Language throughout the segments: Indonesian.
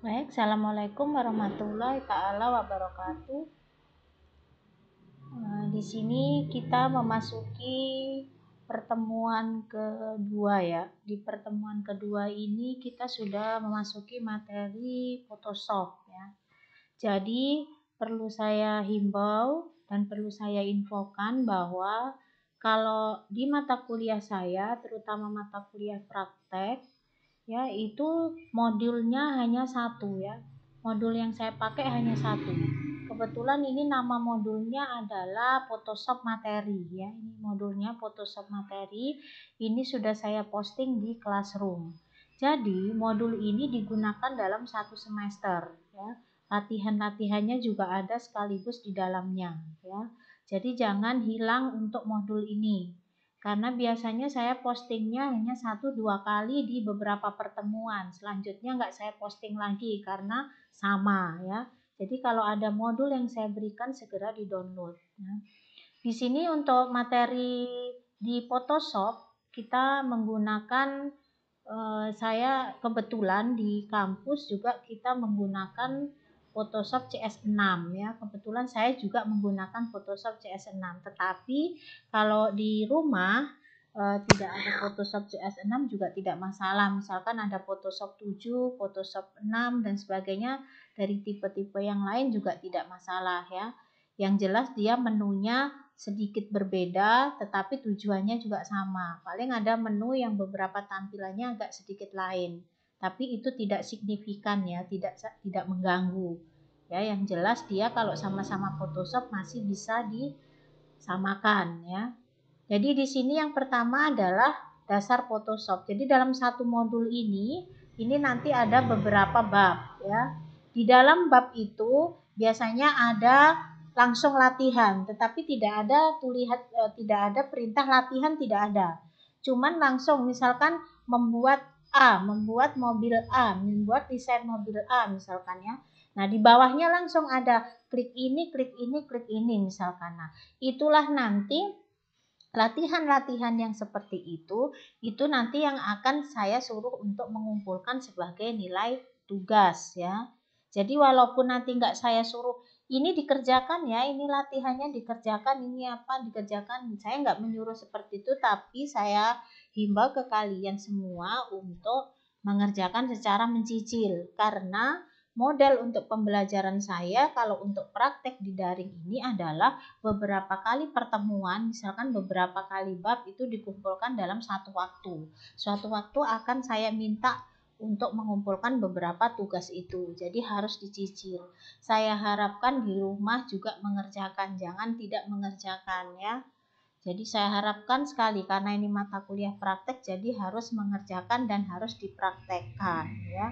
Baik, Assalamualaikum warahmatullahi taala wabarakatuh. Di sini kita memasuki pertemuan kedua ya. Di pertemuan kedua ini kita sudah memasuki materi Photoshop ya. Jadi perlu saya himbau dan perlu saya infokan bahwa kalau di mata kuliah saya, terutama mata kuliah praktek, ya itu modulnya hanya satu ya. Modul yang saya pakai hanya satu. Kebetulan ini nama modulnya adalah Photoshop materi ya. Ini modulnya Photoshop materi. Ini sudah saya posting di Classroom. Jadi modul ini digunakan dalam satu semester ya. Latihan-latihannya juga ada sekaligus di dalamnya ya. Jadi jangan hilang untuk modul ini, karena biasanya saya postingnya hanya 1-2 kali di beberapa pertemuan. Selanjutnya nggak saya posting lagi karena sama ya. Jadi kalau ada modul yang saya berikan segera di-download ya. Di sini untuk materi di Photoshop kita menggunakan saya kebetulan di kampus juga kita menggunakan Photoshop CS6 ya. Kebetulan saya juga menggunakan Photoshop CS6. Tetapi kalau di rumah tidak ada Photoshop CS6 juga tidak masalah. Misalkan ada Photoshop 7, Photoshop 6 dan sebagainya dari tipe-tipe yang lain juga tidak masalah ya. Yang jelas dia menunya sedikit berbeda tetapi tujuannya juga sama. Paling ada menu yang beberapa tampilannya agak sedikit lain. Tapi itu tidak signifikan ya, tidak mengganggu. Ya, yang jelas dia kalau sama-sama Photoshop masih bisa disamakan ya. Jadi di sini yang pertama adalah dasar Photoshop. Jadi dalam satu modul ini nanti ada beberapa bab ya. Di dalam bab itu biasanya ada langsung latihan, tetapi tidak ada perintah latihan, tidak ada. Cuman langsung misalkan membuat mobil A, membuat desain mobil A misalkan ya. Nah, di bawahnya langsung ada klik ini, klik ini, klik ini misalkan. Nah, itulah nanti latihan-latihan yang seperti itu nanti yang akan saya suruh untuk mengumpulkan sebagai nilai tugas ya. Jadi walaupun nanti nggak saya suruh ini dikerjakan ya, ini latihannya dikerjakan, ini apa dikerjakan, saya nggak menyuruh seperti itu, tapi saya himbau ke kalian semua untuk mengerjakan secara mencicil, karena model untuk pembelajaran saya kalau untuk praktek di daring ini adalah beberapa kali pertemuan, misalkan beberapa kali bab itu dikumpulkan dalam satu waktu. Suatu waktu akan saya minta untuk mengumpulkan beberapa tugas itu. Jadi harus dicicil. Saya harapkan di rumah juga mengerjakan, jangan tidak mengerjakan ya. Jadi saya harapkan sekali karena ini mata kuliah praktek, jadi harus mengerjakan dan harus dipraktekkan ya.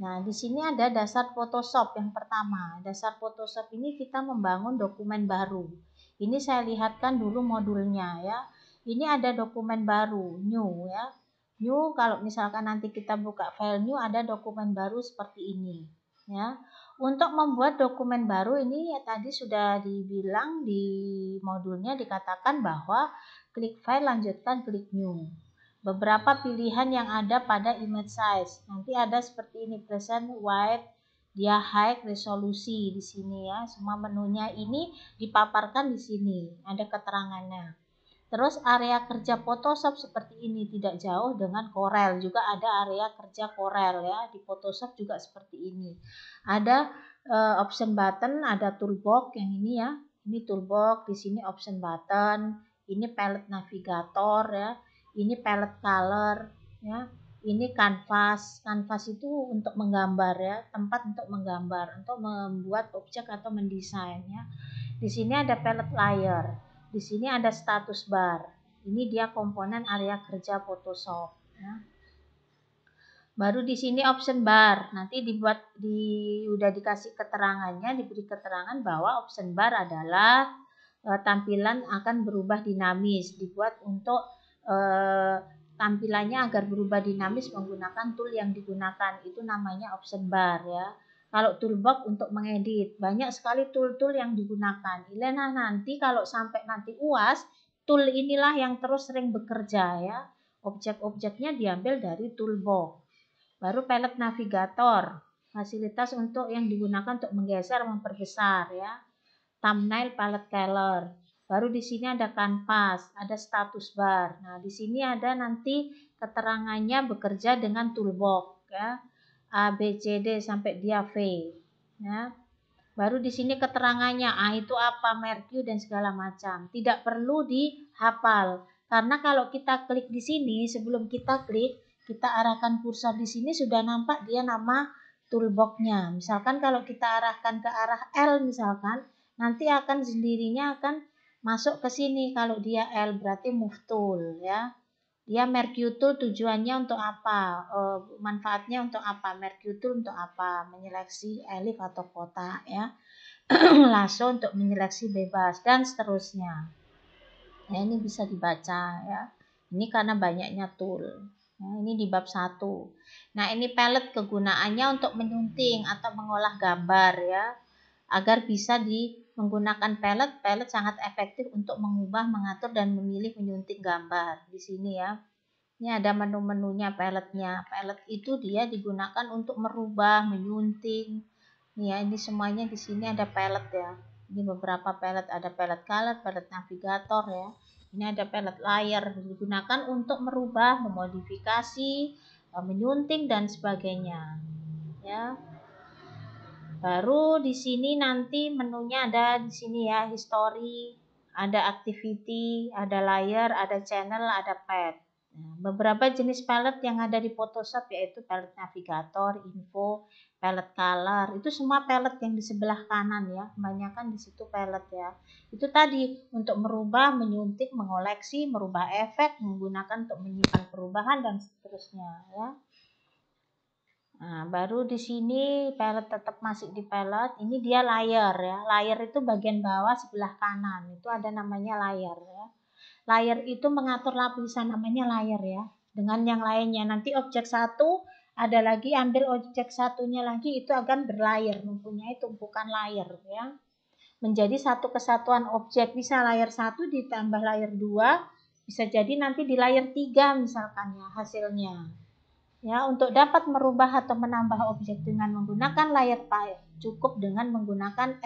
Nah, di sini ada dasar Photoshop yang pertama. Dasar Photoshop ini kita membangun dokumen baru. Ini saya lihatkan dulu modulnya ya. Ini ada dokumen baru, new ya. New kalau misalkan nanti kita buka file new ada dokumen baru seperti ini ya. Untuk membuat dokumen baru ini ya tadi sudah dibilang di modulnya dikatakan bahwa klik file lanjutkan klik new. Beberapa pilihan yang ada pada image size. Nanti ada seperti ini, present, wide, dia high, resolusi di sini ya. Semua menunya ini dipaparkan di sini. Ada keterangannya. Terus area kerja Photoshop seperti ini, tidak jauh dengan Corel. Juga ada area kerja Corel ya. Di Photoshop juga seperti ini. Ada option button, ada toolbox yang ini ya. Ini toolbox, di sini option button, ini palette navigator ya. Ini palette color ya. Ini canvas. Canvas itu untuk menggambar ya, tempat untuk menggambar, untuk membuat objek atau mendesain ya. Di sini ada palette layer. Di sini ada status bar. Ini dia komponen area kerja Photoshop ya. Baru di sini option bar. Nanti udah dikasih keterangannya, diberi keterangan bahwa option bar adalah tampilan akan berubah dinamis, dibuat untuk tampilannya agar berubah dinamis menggunakan tool yang digunakan, itu namanya option bar ya. Kalau toolbox untuk mengedit, banyak sekali tool-tool yang digunakan. Nah, nanti kalau sampai nanti UAS, tool inilah yang terus sering bekerja ya. Objek-objeknya diambil dari toolbox. Baru palette navigator. Fasilitas untuk yang digunakan untuk menggeser, memperbesar ya. Thumbnail, palette color. Baru di sini ada kanvas, ada status bar. Nah, di sini ada nanti keterangannya bekerja dengan toolbox ya. A, B, C, D sampai dia V. Ya. Baru di sini keterangannya, itu apa, mercu dan segala macam. Tidak perlu dihafal. Karena kalau kita klik di sini, sebelum kita klik, kita arahkan kursor di sini sudah nampak dia nama toolbox-nya. Misalkan kalau kita arahkan ke arah L misalkan, nanti akan sendirinya akan masuk ke sini. Kalau dia L berarti move tool ya. Dia mercu tool tujuannya untuk apa? Manfaatnya untuk apa? Mercu tool untuk apa? Menyeleksi elif atau kotak ya. Lasso untuk menyeleksi bebas dan seterusnya. Ya, ini bisa dibaca ya. Ini karena banyaknya tool. Nah, ini di bab 1. Nah, ini palette kegunaannya untuk menyunting atau mengolah gambar ya. Agar bisa menggunakan palette sangat efektif untuk mengubah, mengatur dan memilih menyunting gambar. Di sini ya. Ini ada menu-menunya palette-nya. Palette itu dia digunakan untuk merubah, menyunting. Ya, ini semuanya di sini ada palette ya. Ini beberapa palette, ada palette color, palette navigator ya. Ini ada palette layer digunakan untuk merubah, memodifikasi, menyunting dan sebagainya. Ya. Baru di sini nanti menunya ada di sini ya, history, ada activity, ada layer, ada channel, ada pad. Nah, beberapa jenis palette yang ada di Photoshop yaitu palette navigator, info, palette color. Itu semua palette yang di sebelah kanan ya. Kebanyakan di situ palette ya. Itu tadi untuk merubah, menyuntik, mengoleksi, merubah efek, menggunakan untuk menyimpan perubahan dan seterusnya ya. Nah, baru di sini palette tetap masih di palette. Ini dia layer ya. Layer itu bagian bawah sebelah kanan. Itu ada namanya layer ya. Layer itu mengatur lapisan, namanya layer ya. Dengan yang lainnya nanti objek satu ada lagi, ambil objek satunya lagi, itu akan berlayer, mempunyai tumpukan layer ya. Menjadi satu kesatuan objek, bisa layer 1 ditambah layer 2, bisa jadi nanti di layer 3 misalkan ya hasilnya. Ya, untuk dapat merubah atau menambah objek dengan menggunakan layer file, cukup dengan menggunakan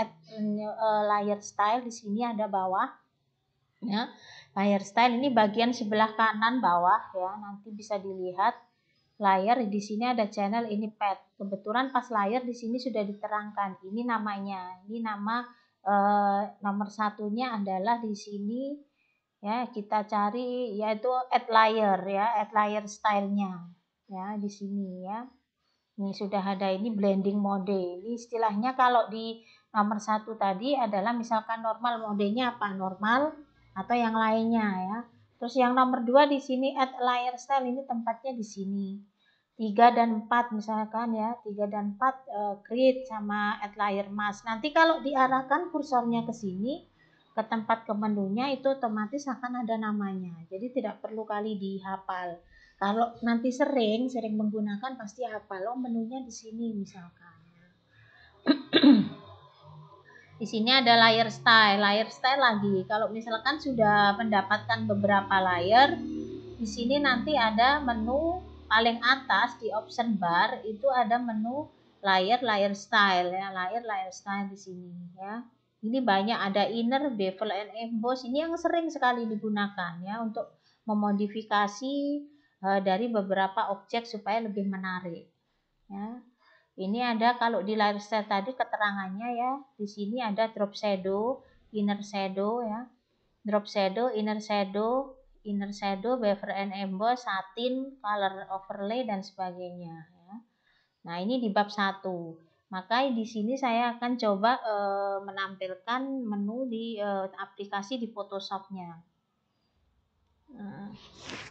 layer style. Di sini ada bawah ya. Layer style ini bagian sebelah kanan bawah ya, nanti bisa dilihat layer. Di sini ada channel, ini pad. Kebetulan pas layer di sini sudah diterangkan. Ini namanya. Ini nama nomor satunya adalah di sini ya, kita cari yaitu add layer ya, add layer stylenya ya di sini ya. Ini sudah ada, ini blending mode. Ini istilahnya kalau di nomor 1 tadi adalah misalkan normal, modenya apa? Normal atau yang lainnya ya. Terus yang nomor 2 di sini add layer style, ini tempatnya di sini. 3 dan 4 misalkan ya. 3 dan 4 create sama add layer mask. Nanti kalau diarahkan kursornya ke sini, ke tempat ke menunya, itu otomatis akan ada namanya. Jadi tidak perlu kali dihafal. Kalau nanti sering menggunakan pasti hafal. Oh, menunya di sini misalkan. Di sini ada layer style. Layer style lagi. Kalau misalkan sudah mendapatkan beberapa layer, di sini nanti ada menu paling atas di option bar, itu ada menu layer style ya. Layer style di sini ya. Ini banyak, ada inner, bevel and emboss. Ini yang sering sekali digunakan ya untuk memodifikasi dari beberapa objek supaya lebih menarik ya. Ini ada kalau di layer style tadi keterangannya ya. Di sini ada drop shadow, inner shadow ya. Drop shadow, inner shadow, bevel and emboss, satin, color overlay dan sebagainya ya. Nah, ini di bab 1. Maka di sini saya akan coba menampilkan menu di aplikasi di Photoshop-nya. Nah,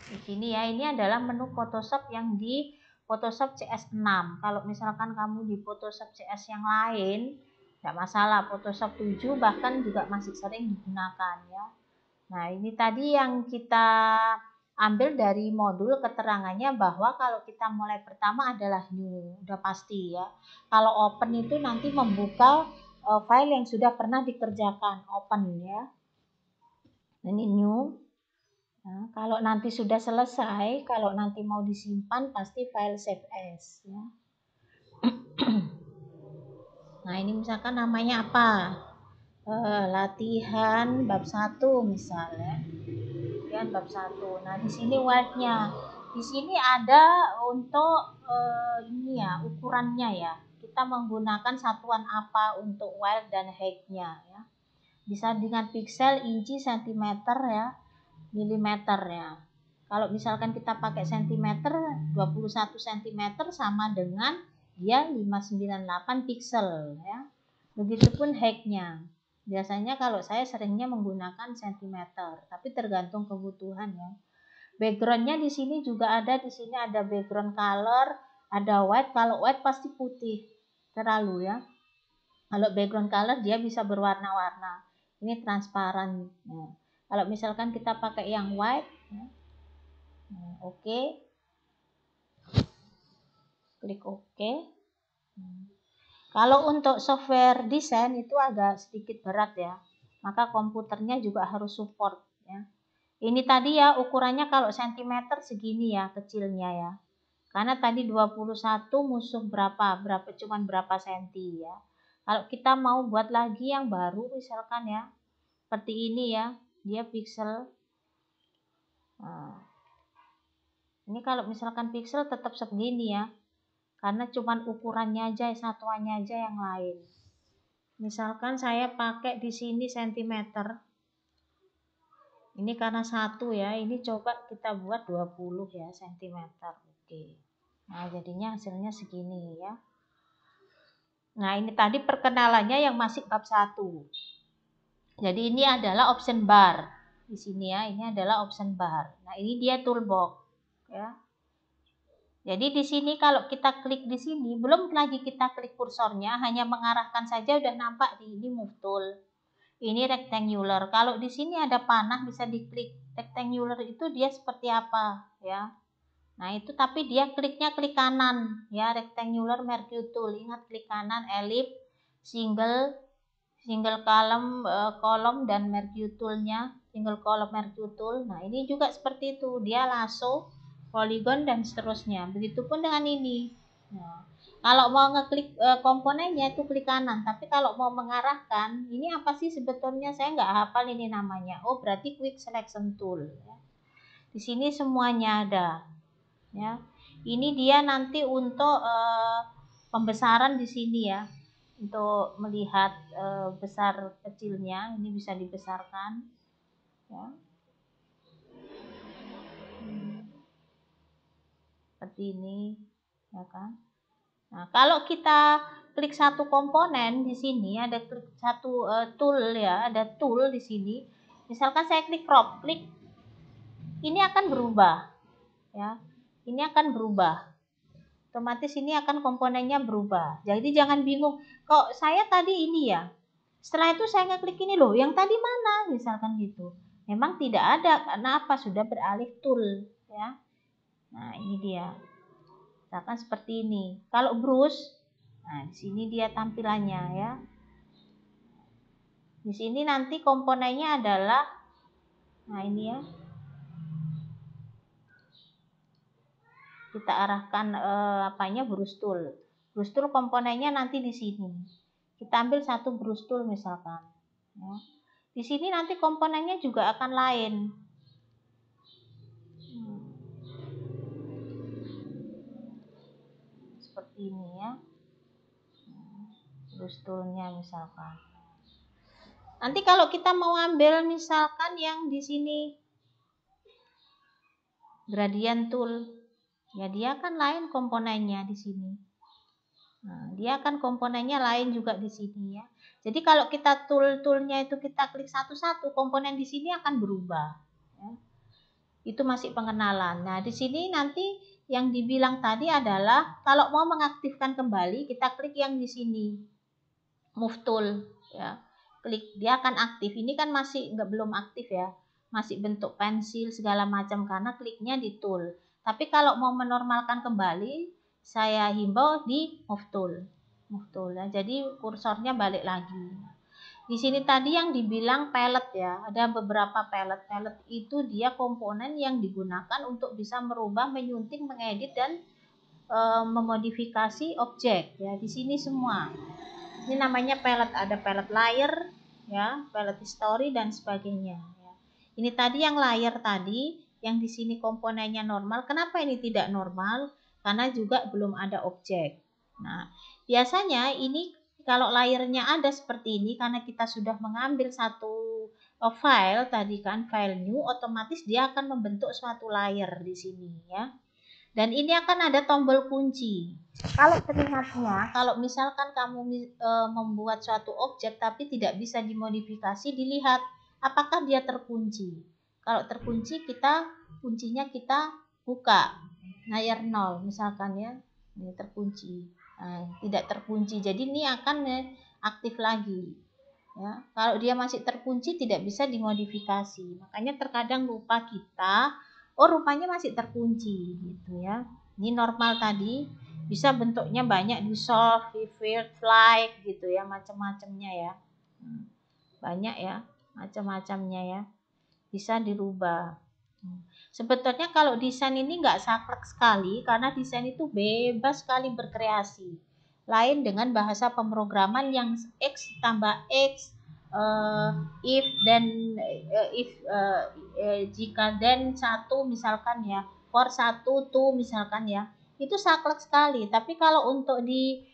di sini ya, ini adalah menu Photoshop yang di Photoshop CS6. Kalau misalkan kamu di Photoshop CS yang lain, tidak masalah. Photoshop 7 bahkan juga masih sering digunakan ya. Nah, ini tadi yang kita ambil dari modul keterangannya, bahwa kalau kita mulai pertama adalah new, udah pasti ya. Kalau open itu nanti membuka file yang sudah pernah dikerjakan, open ya. Ini new. Nah, kalau nanti sudah selesai, kalau nanti mau disimpan pasti file save as ya. Nah, ini misalkan namanya apa? Latihan bab 1 misalnya. Latihan bab 1. Nah, di sini wildnya. Di sini ada untuk ini ya, ukurannya ya. Kita menggunakan satuan apa untuk wild dan height-nya ya. Bisa dengan piksel, inci, sentimeter ya, milimeter ya. Kalau misalkan kita pakai sentimeter, 21 cm sama dengan dia 598 piksel ya. Begitupun height-nya. Biasanya kalau saya seringnya menggunakan sentimeter, tapi tergantung kebutuhan ya. Backgroundnya di sini juga ada, di sini ada background color, ada white. Kalau white pasti putih terlalu ya. Kalau background color dia bisa berwarna-warna. Ini transparan. Nah, kalau misalkan kita pakai yang white, ya, nah, oke, klik OK. Kalau untuk software desain itu agak sedikit berat ya, maka komputernya juga harus support ya. Ini tadi ya ukurannya kalau sentimeter segini ya kecilnya ya. Karena tadi 21 musuh berapa cuman berapa senti ya. Kalau kita mau buat lagi yang baru misalkan ya, seperti ini ya, dia pixel. Nah, ini kalau misalkan pixel tetap segini ya, karena cuman ukurannya aja, satuannya aja yang lain. Misalkan saya pakai di sini sentimeter. Ini karena 1 ya, ini coba kita buat 20 ya sentimeter. Oke. Nah, jadinya hasilnya segini ya. Nah, ini tadi perkenalannya yang masih bab 1. Jadi ini adalah option bar. Di sini ya, ini adalah option bar. Nah, ini dia toolbox ya. Jadi di sini kalau kita klik di sini, belum lagi kita klik kursornya, hanya mengarahkan saja udah nampak di ini move tool. Ini rectangular. Kalau di sini ada panah bisa diklik. Rectangular itu dia seperti apa ya? Nah, itu tapi dia kliknya klik kanan ya, rectangular merge tool. Ingat klik kanan, ellipse, single column dan merge toolnya, single column merge tool. Nah, ini juga seperti itu. Dia lasso, polygon dan seterusnya. Begitupun dengan ini. Nah, kalau mau ngeklik komponennya itu klik kanan, tapi kalau mau mengarahkan, ini apa sih sebetulnya saya nggak hafal ini namanya. Oh, berarti quick selection tool. Ya. Di sini semuanya ada. Ya, ini dia nanti untuk pembesaran di sini ya, untuk melihat besar kecilnya. Ini bisa dibesarkan. Ya. Seperti ini, ya kan? Nah, kalau kita klik satu komponen di sini ada klik satu tool ya, ada tool di sini. Misalkan saya klik crop, klik ini akan berubah ya. Ini akan berubah. Otomatis ini akan komponennya berubah. Jadi jangan bingung, kok saya tadi ini ya. Setelah itu saya ngeklik ini loh, yang tadi mana? Misalkan gitu. Memang tidak ada karena apa? Sudah beralih tool ya. Nah, ini dia. Misalkan seperti ini. Kalau brush, nah di sini dia tampilannya ya. Di sini nanti komponennya adalah, nah ini ya. Kita arahkan apanya brush tool. Brush tool komponennya nanti di sini. Kita ambil satu brush tool misalkan. Ya. Di sini nanti komponennya juga akan lain. Seperti ini ya. Brush toolnya misalkan. Nanti kalau kita mau ambil misalkan yang di sini gradient tool, ya dia akan lain komponennya di sini. Nah, dia akan komponennya lain juga di sini ya. Jadi kalau kita toolnya itu kita klik satu-satu, komponen di sini akan berubah. Ya. Itu masih pengenalan. Nah, di sini nanti yang dibilang tadi adalah kalau mau mengaktifkan kembali, kita klik yang di sini, move tool. Ya. Klik, dia akan aktif. Ini kan masih belum aktif ya, masih bentuk pensil segala macam karena kliknya di tool. Tapi kalau mau menormalkan kembali, saya himbau di move tool ya. Jadi kursornya balik lagi. Di sini tadi yang dibilang palette ya, ada beberapa palette. Palette itu dia komponen yang digunakan untuk bisa merubah, menyunting, mengedit dan memodifikasi objek ya. Di sini semua. Ini namanya palette, ada palette layer ya, palette history dan sebagainya ya. Ini tadi yang layer tadi, yang di sini komponennya normal. Kenapa ini tidak normal? Karena juga belum ada objek. Nah, biasanya ini kalau layernya ada seperti ini karena kita sudah mengambil satu file tadi kan, file new, otomatis dia akan membentuk suatu layer di sini ya. Dan ini akan ada tombol kunci. Kalau teringatnya, kalau misalkan kamu membuat suatu objek tapi tidak bisa dimodifikasi, dilihat apakah dia terkunci. Kalau terkunci, kuncinya kita buka layer 0 misalkan ya, ini terkunci. Nah, tidak terkunci, jadi ini akan aktif lagi. Ya, kalau dia masih terkunci tidak bisa dimodifikasi. Makanya terkadang lupa kita, oh rupanya masih terkunci gitu ya. Ini normal tadi, bisa bentuknya banyak, di solve, vivid, fly gitu ya, macam-macamnya ya. Banyak ya, macam-macamnya ya. Bisa dirubah. Sebetulnya kalau desain ini nggak saklek sekali karena desain itu bebas sekali berkreasi. Lain dengan bahasa pemrograman yang X tambah X, if dan jika dan satu misalkan ya, for satu tuh misalkan ya, itu saklek sekali. Tapi kalau untuk di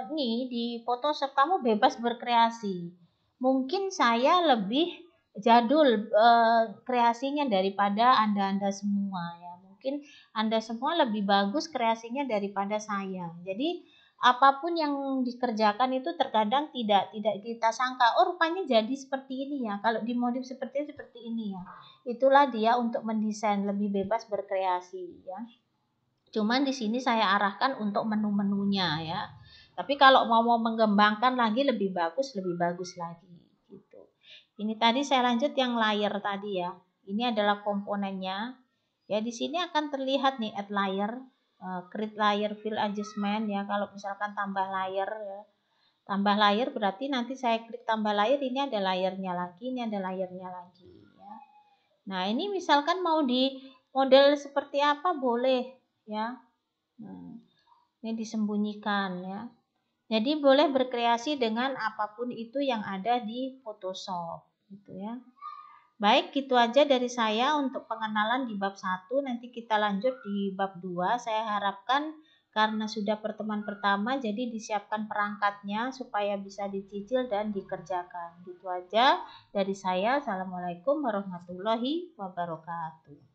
ini di Photoshop kamu bebas berkreasi. Mungkin saya lebih jadul kreasinya daripada Anda semua ya. Mungkin Anda semua lebih bagus kreasinya daripada saya. Jadi apapun yang dikerjakan itu terkadang tidak kita sangka, oh rupanya jadi seperti ini ya. Kalau dimodif seperti ini ya. Itulah dia untuk mendesain, lebih bebas berkreasi ya. Cuman di sini saya arahkan untuk menu-menunya ya. Tapi kalau mau mengembangkan lagi lebih bagus lagi gitu. Ini tadi saya lanjut yang layer tadi ya. Ini adalah komponennya. Ya di sini akan terlihat nih add layer, create layer, fill adjustment ya. Kalau misalkan tambah layer ya. Tambah layer berarti nanti saya klik tambah layer, ini ada layernya lagi, ini ada layernya lagi ya. Nah, ini misalkan mau di model seperti apa boleh ya. Nah, ini disembunyikan ya. Jadi boleh berkreasi dengan apapun itu yang ada di Photoshop gitu ya. Baik, gitu aja dari saya untuk pengenalan di bab 1. Nanti kita lanjut di bab 2. Saya harapkan karena sudah pertemuan pertama jadi disiapkan perangkatnya supaya bisa dicicil dan dikerjakan. Gitu aja dari saya. Assalamualaikum warahmatullahi wabarakatuh.